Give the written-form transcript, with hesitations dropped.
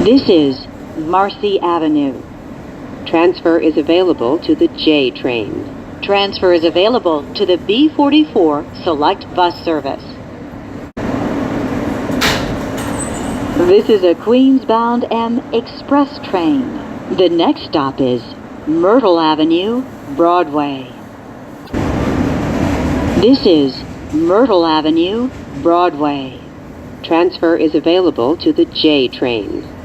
This is Marcy Avenue. Transfer is available to the J train. Transfer is available to the B44 Select Bus Service. This is a Queens-bound M Express train. The next stop is Myrtle Avenue-Broadway. This is Myrtle Avenue-Broadway. Transfer is available to the J train.